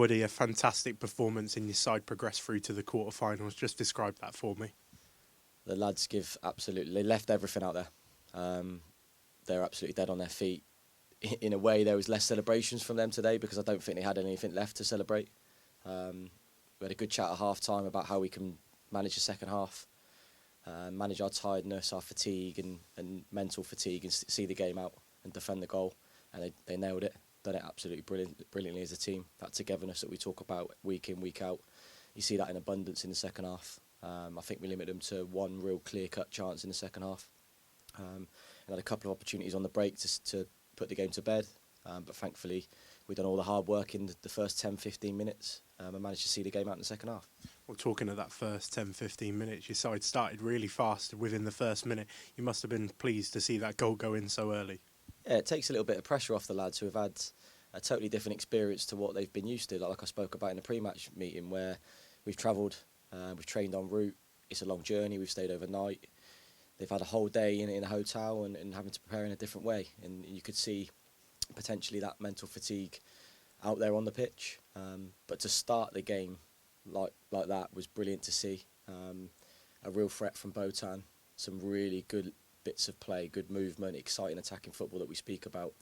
Woody, a fantastic performance and your side progressed through to the quarterfinals. Just describe that for me. The lads they left everything out there. They're absolutely dead on their feet. In a way, there was less celebrations from them today because I don't think they had anything left to celebrate. We had a good chat at half-time about how we can manage the second half, manage our tiredness, our fatigue and mental fatigue, and see the game out and defend the goal. And they nailed it, done it absolutely brilliantly as a team. That togetherness that we talk about week in, week out, you see that in abundance in the second half. I think we limited them to one real clear-cut chance in the second half. And had a couple of opportunities on the break to put the game to bed, but thankfully we've done all the hard work in the first 10-15 minutes and managed to see the game out in the second half. Well, talking of that first 10-15 minutes, your side started really fast within the first minute. You must have been pleased to see that goal go in so early. Yeah, it takes a little bit of pressure off the lads who have had a totally different experience to what they've been used to, like I spoke about in the pre-match meeting, where we've travelled, we've trained en route, it's a long journey, we've stayed overnight. They've had a whole day in a hotel and having to prepare in a different way. And you could see potentially that mental fatigue out there on the pitch. But to start the game like that was brilliant to see. A real threat from Botan, some really good bits of play, good movement, exciting attacking football that we speak about.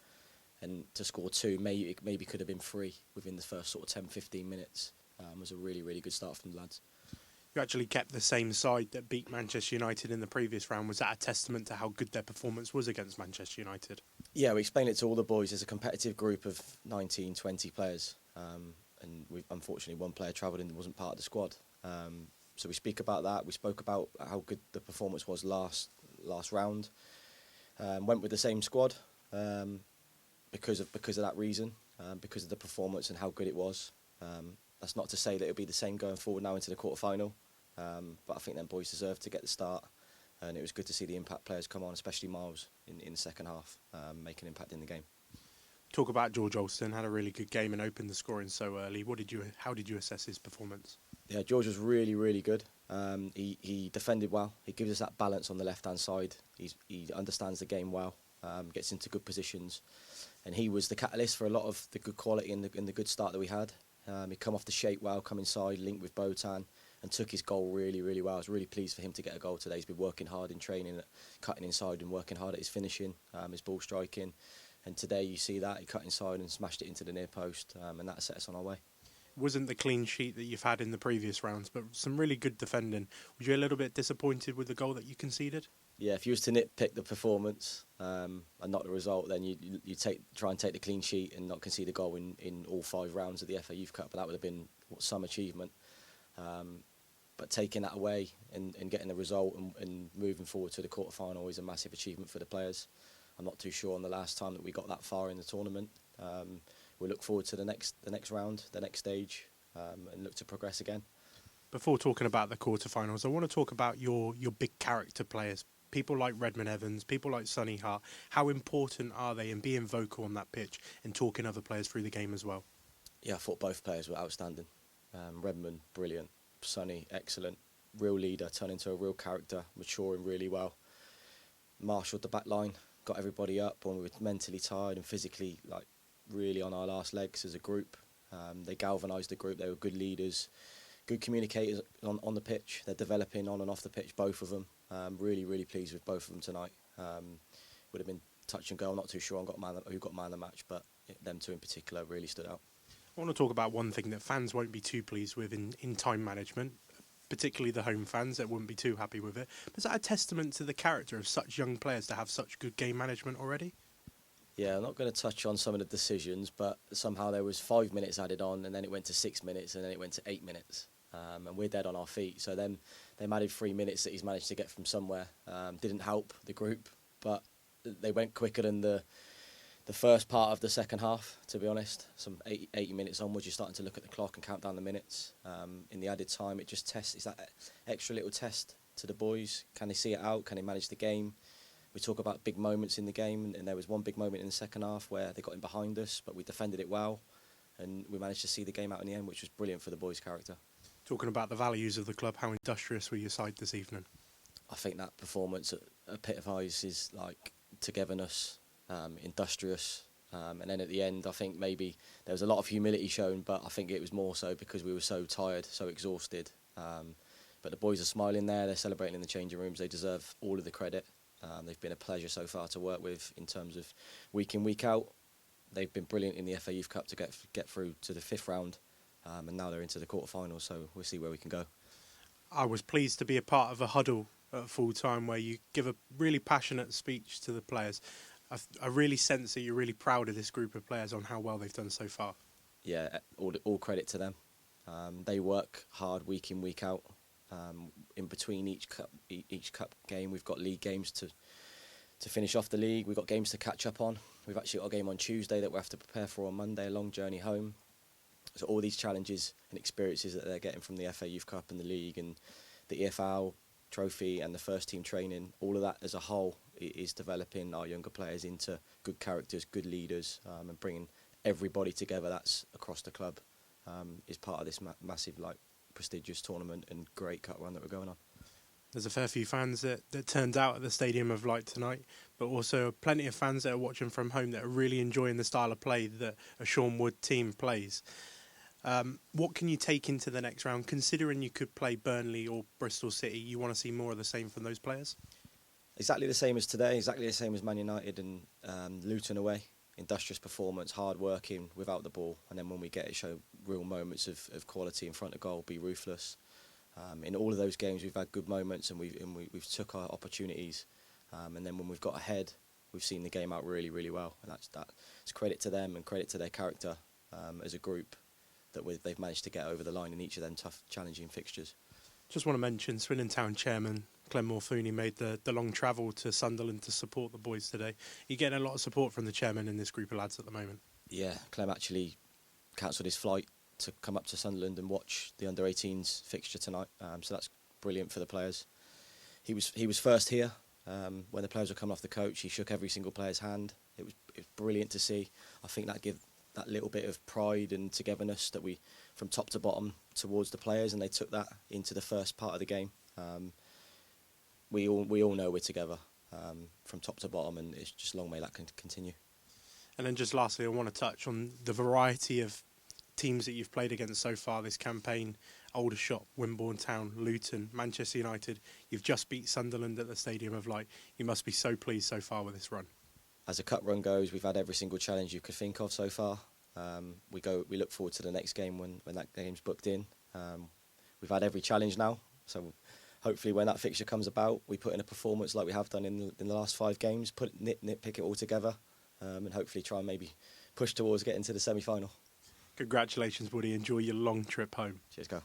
And to score two, maybe could have been three within the first sort of 10-15 minutes. Was a really, really good start from the lads. You actually kept the same side that beat Manchester United in the previous round. Was that a testament to how good their performance was against Manchester United? Yeah, we explained it to all the boys. There's a competitive group of 19, 20 players. And unfortunately one player travelled in and wasn't part of the squad. So we speak about that. We spoke about how good the performance was last round. Went with the same squad because of that reason, because of the performance and how good it was. That's not to say that it'll be the same going forward now into the quarter-final, but I think them boys deserve to get the start, and it was good to see the impact players come on, especially Miles in the second half, make an impact in the game. Talk about George Alston, had a really good game and opened the scoring so early. How did you assess his performance? Yeah, George was really, really good. He defended well. He gives us that balance on the left-hand side. He understands the game well, gets into good positions, and he was the catalyst for a lot of the good quality and the good start that we had. He come off the shape well, come inside, linked with Botan, and took his goal really, really well. I was really pleased for him to get a goal today. He's been working hard in training, cutting inside and working hard at his finishing, his ball striking. And today you see that, he cut inside and smashed it into the near post, and that set us on our way. Wasn't the clean sheet that you've had in the previous rounds, but some really good defending. Was you a little bit disappointed with the goal that you conceded? Yeah, if you was to nitpick the performance and not the result, then you try and take the clean sheet and not concede a goal in all 5 rounds of the FA Youth Cup. But that would have been some achievement. But taking that away and getting the result and moving forward to the quarter-final is a massive achievement for the players. I'm not too sure on the last time that we got that far in the tournament. We look forward to the next round, the next stage, and look to progress again. Before talking about the quarterfinals, I want to talk about your big character players. People like Redmond Evans, people like Sonny Hart. How important are they in being vocal on that pitch and talking other players through the game as well? Yeah, I thought both players were outstanding. Redmond, brilliant. Sonny, excellent. Real leader, turned into a real character, maturing really well. Marshalled the back line, got everybody up when we were mentally tired and physically really on our last legs as a group. They galvanised the group. They were good leaders, good communicators on the pitch. They're developing on and off the pitch, both of them. Really, really pleased with both of them tonight. Would have been touch and go. I'm not too sure who got man of the match, but them two in particular really stood out. I want to talk about one thing that fans won't be too pleased with in time management, particularly the home fans that wouldn't be too happy with it. But is that a testament to the character of such young players to have such good game management already? Yeah, I'm not going to touch on some of the decisions, but somehow there was 5 minutes added on, and then it went to 6 minutes, and then it went to 8 minutes. And we're dead on our feet. So then they added 3 minutes that he's managed to get from somewhere. Didn't help the group, but they went quicker than the first part of the second half, to be honest. Some 80 minutes onwards, you're starting to look at the clock and count down the minutes. In the added time, it just it's that extra little test to the boys. Can they see it out? Can they manage the game? We talk about big moments in the game, and there was one big moment in the second half where they got in behind us, but we defended it well, and we managed to see the game out in the end, which was brilliant for the boys' character. Talking about the values of the club, how industrious were your side this evening? I think that performance epitomises togetherness, industrious, And then at the end, I think maybe there was a lot of humility shown, but I think it was more so because we were so tired, so exhausted. But the boys are smiling there, they're celebrating in the changing rooms, they deserve all of the credit. They've been a pleasure so far to work with in terms of week in, week out. They've been brilliant in the FA Youth Cup to get through to the 5th round, and now they're into the quarterfinals, so we'll see where we can go. I was pleased to be a part of a huddle at full time where you give a really passionate speech to the players. I really sense that you're really proud of this group of players on how well they've done so far. Yeah, all credit to them. They work hard week in, week out. In between each cup game, we've got league games to finish off the league. We've got games to catch up on. We've actually got a game on Tuesday that we have to prepare for on Monday, a long journey home. So all these challenges and experiences that they're getting from the FA Youth Cup and the league and the EFL trophy and the first team training, all of that as a whole is developing our younger players into good characters, good leaders, and bringing everybody together. That's across the club, is part of this massive, prestigious tournament and great cup run that we're going on. There's a fair few fans that turned out at the Stadium of Light tonight, but also plenty of fans that are watching from home that are really enjoying the style of play that a Sean Wood team plays. What can you take into the next round, considering you could play Burnley or Bristol City? You want to see more of the same from those players? Exactly the same as today, exactly the same as Man United and Luton away. Industrious performance, hard working without the ball, and then when we get it, show real moments of quality in front of goal, be ruthless. In all of those games, we've had good moments and we've took our opportunities, and then when we've got ahead, we've seen the game out really, really well, and that's credit to them and credit to their character as a group that they've managed to get over the line in each of them tough, challenging fixtures. Just want to mention Swindon Town chairman Clem Morfuni made the long travel to Sunderland to support the boys today. You're getting a lot of support from the chairman in this group of lads at the moment. Yeah, Clem actually cancelled his flight to come up to Sunderland and watch the under-18s fixture tonight. So that's brilliant for the players. He was first here when the players were coming off the coach. He shook every single player's hand. It was brilliant to see. I think that gave that little bit of pride and togetherness that we, from top to bottom, towards the players, and they took that into the first part of the game. We all know we're together from top to bottom, and it's just long may that continue. And then just lastly, I want to touch on the variety of teams that you've played against so far this campaign. Aldershot, Wimborne Town, Luton, Manchester United. You've just beat Sunderland at the Stadium of Light. You must be so pleased so far with this run. As a cup run goes, we've had every single challenge you could think of so far. We look forward to the next game when that game's booked in. We've had every challenge now, so hopefully when that fixture comes about, we put in a performance like we have done in the last 5 games, nitpick it all together, and hopefully try and maybe push towards getting to the semi-final. Congratulations, Woody. Enjoy your long trip home. Cheers, go.